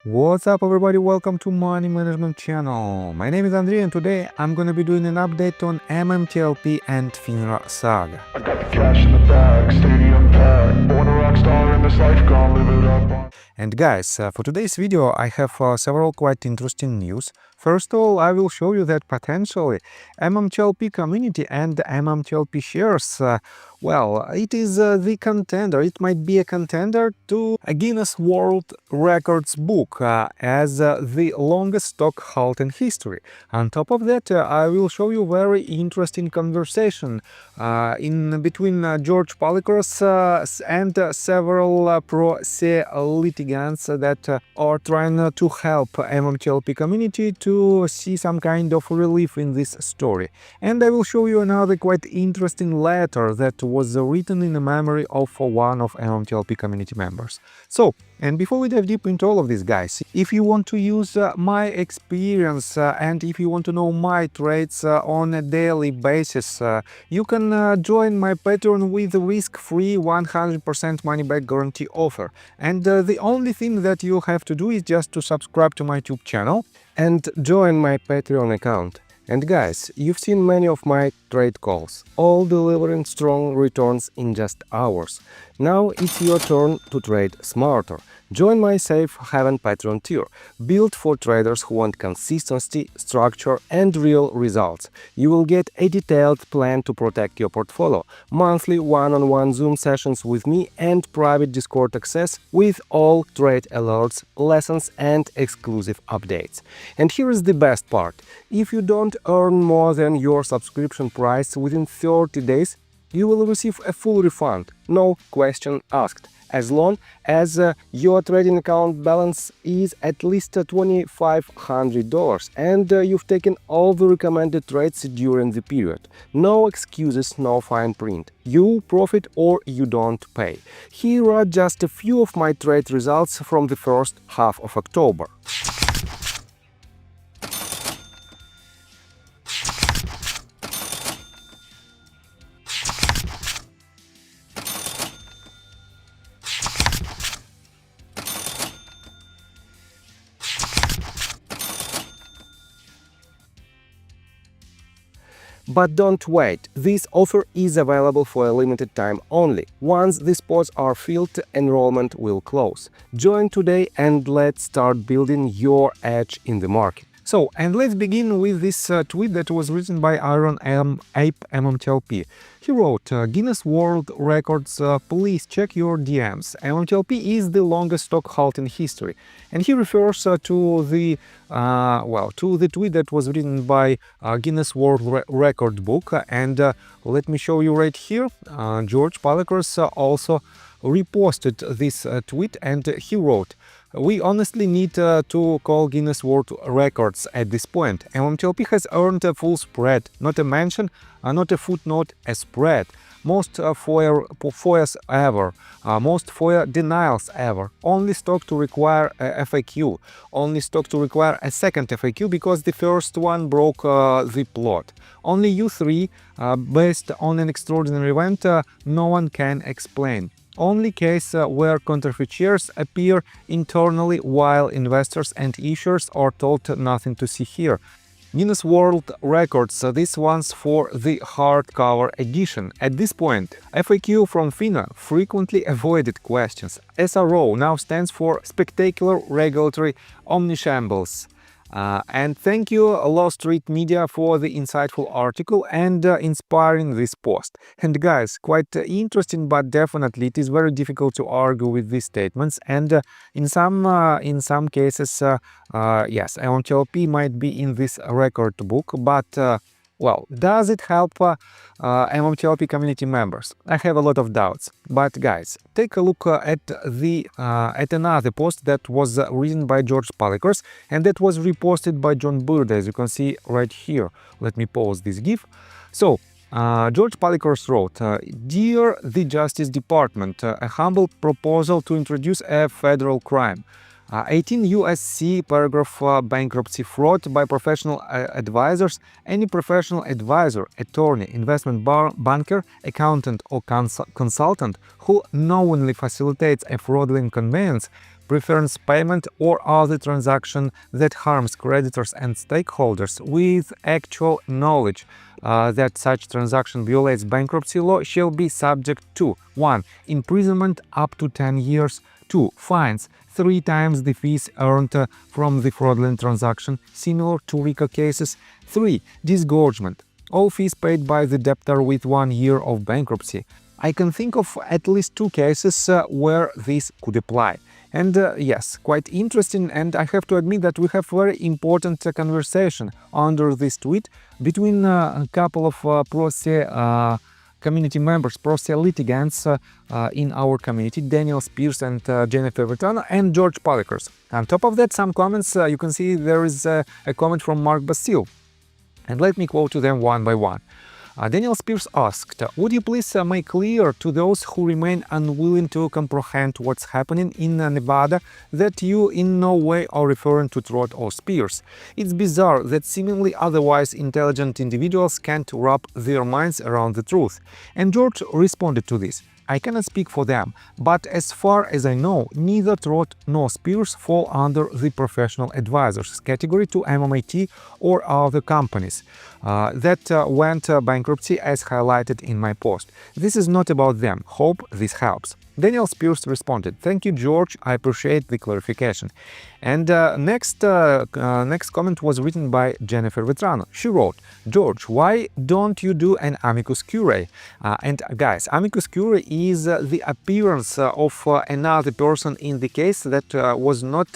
What's up everybody, welcome to Money Management channel. My name is Andrei and today I'm gonna be doing an update on MMTLP and FINRA saga. I got the cash in the bag, stadium packed. Born a rock star in this life, gonna live it up. And guys, for today's video I have several quite interesting news. First of all, I will show you that potentially MMTLP community and MMTLP shares, well, it is the contender, it might be a contender to a Guinness World Records book as the longest stock halt in history. On top of that, I will show you very interesting conversation in between George Palikaras and several pro-se litigants that are trying to help MMTLP community to see some kind of relief in this story. And I will show you another quite interesting letter that was written in the memory of one of MMTLP community members. So, and before we dive deep into all of this, guys, if you want to use my experience and if you want to know my trades on a daily basis, you can join my Patreon with a risk-free 100% money-back guarantee offer. And the only thing that you have to do is just to subscribe to my YouTube channel and join my Patreon account. And guys, you've seen many of my trade calls, all delivering strong returns in just hours. Now it's your turn to trade smarter. Join my Safe Haven Patreon tier, built for traders who want consistency, structure and real results. You will get a detailed plan to protect your portfolio, monthly one-on-one Zoom sessions with me and private Discord access with all trade alerts, lessons and exclusive updates. And here is the best part. If you don't earn more than your subscription price within 30 days, you will receive a full refund, no question asked, as long as your trading account balance is at least $2,500 and you've taken all the recommended trades during the period. No excuses, no fine print. You profit or you don't pay. Here are just a few of my trade results from the first half of October. But don't wait, this offer is available for a limited time only. Once the spots are filled, enrollment will close. Join today and let's start building your edge in the market. So, and let's begin with this tweet that was written by Iron Ape MMTLP. He wrote, Guinness World Records, please check your DMs. MMTLP is the longest stock halt in history. And he refers to the tweet that was written by Guinness World Record book. And let me show you right here. George Palikaras also reposted this tweet and he wrote, we honestly need to call Guinness World Records at this point. MMTLP has earned a full spread, not a mention, not a footnote, a spread. Most FOIAs ever, most FOIA denials ever. Only stock to require a FAQ, only stock to require a second FAQ because the first one broke the plot. Only U3, based on an extraordinary event, no one can explain. Only case where counterfeit shares appear internally while investors and issuers are told nothing to see here. Guinness World Records, this one's for the hardcover edition. At this point, FAQ from FINRA, frequently avoided questions. SRO now stands for Spectacular Regulatory Omnishambles. And thank you, Law Street Media, for the insightful article and inspiring this post. And guys, quite interesting, but definitely it is very difficult to argue with these statements. And in some cases, yes, MMTLP might be in this record book, but well, does it help MMTLP community members? I have a lot of doubts. But guys, take a look at another post that was written by George Palikaras and that was reposted by John Bird, as you can see right here. Let me pause this GIF. So, George Palikaras wrote, Dear the Justice Department, a humble proposal to introduce a federal crime. 18 U.S.C. paragraph bankruptcy fraud by professional advisors. Any professional advisor, attorney, investment banker, accountant or consultant who knowingly facilitates a fraudulent conveyance preference payment, or other transaction that harms creditors and stakeholders with actual knowledge that such transaction violates bankruptcy law shall be subject to 1. Imprisonment up to 10 years, 2. Fines 3 times the fees earned from the fraudulent transaction, similar to RICO cases, 3. Disgorgement, all fees paid by the debtor with 1 year of bankruptcy. I can think of at least 2 cases where this could apply. And yes, quite interesting, and I have to admit that we have very important conversation under this tweet between a couple of community members, pro-se litigants in our community, Daniel Spears and Jennifer Vertano, and George Palikaras. On top of that, some comments, you can see there is a comment from Mark Basile. And let me quote to them one by one. Daniel Spears asked, would you please make clear to those who remain unwilling to comprehend what's happening in Nevada that you in no way are referring to Trott or Spears? It's bizarre that seemingly otherwise intelligent individuals can't wrap their minds around the truth. And George responded to this. I cannot speak for them, but as far as I know, neither Trott nor Spears fall under the professional advisors category to MMAT or other companies that went bankruptcy as highlighted in my post. This is not about them. Hope this helps. Daniel Spears responded, thank you, George, I appreciate the clarification. And next comment was written by Jennifer Vetrano. She wrote, George, why don't you do an amicus curiae? And guys, amicus curiae is the appearance of another person in the case that was not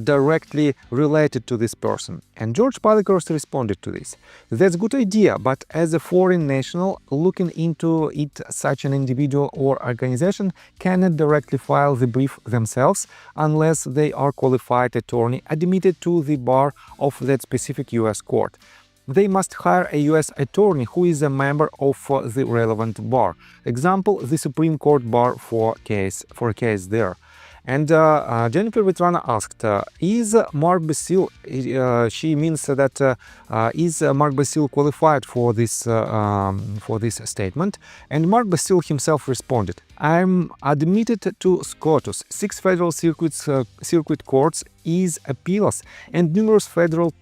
directly related to this person. And George Palikaras responded to this. That's a good idea, but as a foreign national looking into it, such an individual or organization cannot directly file the brief themselves unless they are qualified attorney admitted to the bar of that specific US court. They must hire a US attorney who is a member of the relevant bar. Example, the Supreme Court bar for a case there. And Jennifer Vetrano asked, is Mark Basile, she means that is Mark Basile qualified for this statement? And Mark Basile himself responded, I'm admitted to SCOTUS, 6 federal circuit courts, is appeals, and numerous federal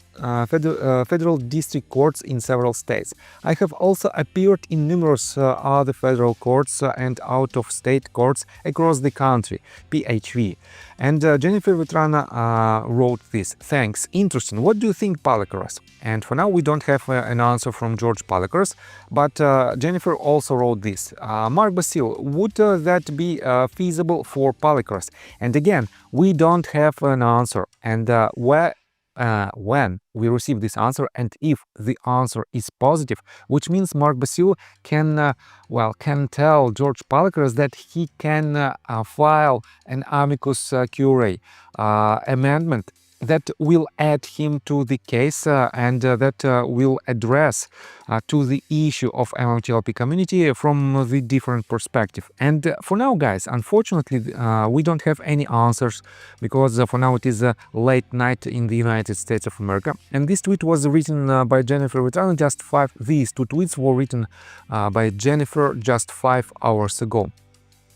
district courts in several states. I have also appeared in numerous other federal courts and out-of-state courts across the country, PHV. And Jennifer Vetrano wrote this. Thanks. Interesting. What do you think, Palikaras? And for now, we don't have an answer from George Palikaras, but Jennifer also wrote this. Mark Basile, would that be feasible for Palikaras? And again, we don't have an answer. And when we receive this answer, and if the answer is positive, which means Mark Basile can tell George Palikaras that he can file an amicus curiae amendment that will add him to the case and that will address to the issue of MMTLP community from the different perspective. And for now, guys, unfortunately, we don't have any answers because for now it is late night in the United States of America. And this tweet was written by Jennifer Vetrano these 2 tweets were written by Jennifer just 5 hours ago.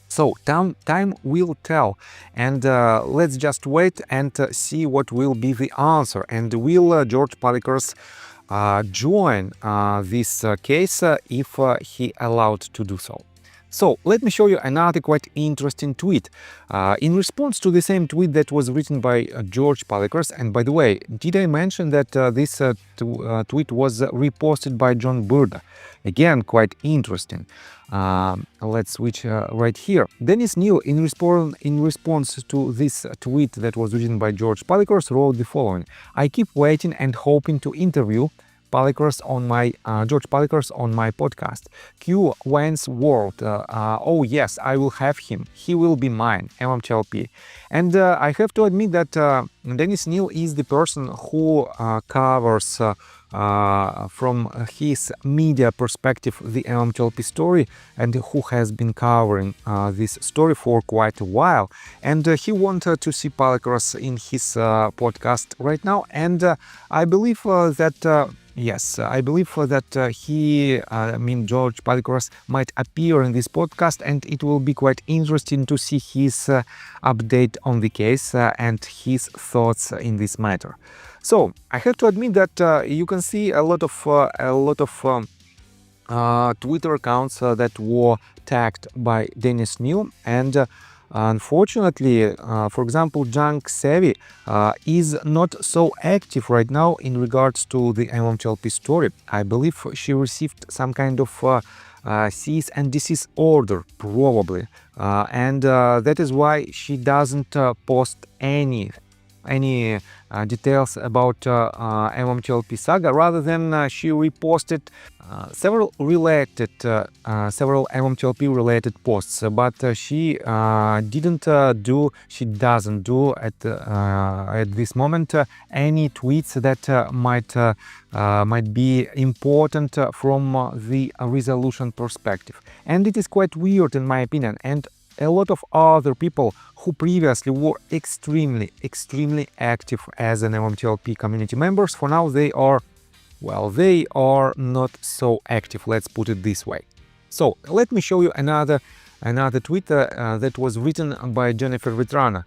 So time will tell, and let's just wait and see what will be the answer. And will George Palikaras join this case if he allowed to do so? So let me show you another quite interesting tweet. In response to the same tweet that was written by George Palikaras, and by the way, did I mention that this tweet was reposted by John Burda? Again, quite interesting. Let's switch right here. Dennis Neal, in response to this tweet that was written by George Palikaras, wrote the following. I keep waiting and hoping to interview George Palikaras on my podcast. Q Wayne's World. Oh yes, I will have him. He will be mine. MMTLP. And I have to admit that Dennis Neal is the person who covers from his media perspective the MMTLP story, and who has been covering this story for quite a while. And he wanted to see Palikaras in his podcast right now, and I believe that Yes, I believe that George Palikaras, might appear in this podcast, and it will be quite interesting to see his update on the case and his thoughts in this matter. So I have to admit that you can see a lot of Twitter accounts that were tagged by Dennis New, and unfortunately, for example, Junk Savvy is not so active right now in regards to the MMTLP story. I believe she received some kind of cease and desist order, probably, and that is why she doesn't post any details about MMTLP saga. Rather than she reposted several several MMTLP related posts, but she doesn't do at this moment any tweets that might be important from the resolution perspective, and it is quite weird in my opinion. And a lot of other people who previously were extremely active as an MMTLP community members, for now they are not so active, let's put it this way. So let me show you another tweet that was written by Jennifer Vitrana.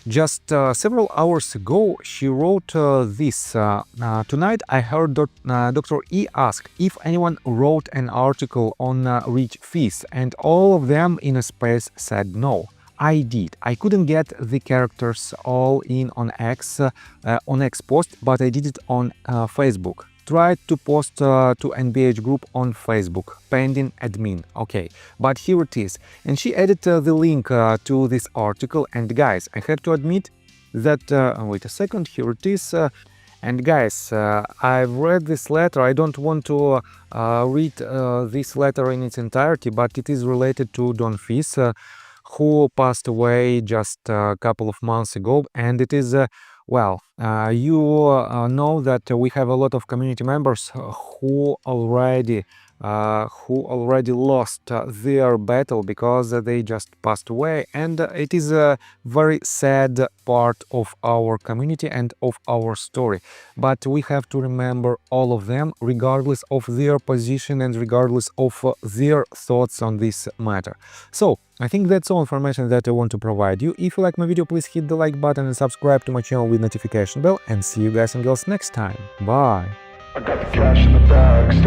Just several hours ago, she wrote this. Tonight I heard Dr. E ask if anyone wrote an article on rich fees, and all of them in a space said no. I did. I couldn't get the characters all in on X post, but I did it on Facebook. Tried to post to NBH group on Facebook, pending admin. Okay, but here it is. And she added the link to this article. And guys, I have to admit that, wait a second, here it is. And guys, I've read this letter. I don't want to read this letter in its entirety, but it is related to Don Fis, who passed away just a couple of months ago. And it is you know that we have a lot of community members who already lost their battle because they just passed away, and it is a very sad part of our community and of our story. But we have to remember all of them, regardless of their position and regardless of their thoughts on this matter. So I think that's all information that I want to provide you. If you like my video, please hit the like button and subscribe to my channel with notification bell, and see you guys and girls next time. Bye! I got the cash in the bag,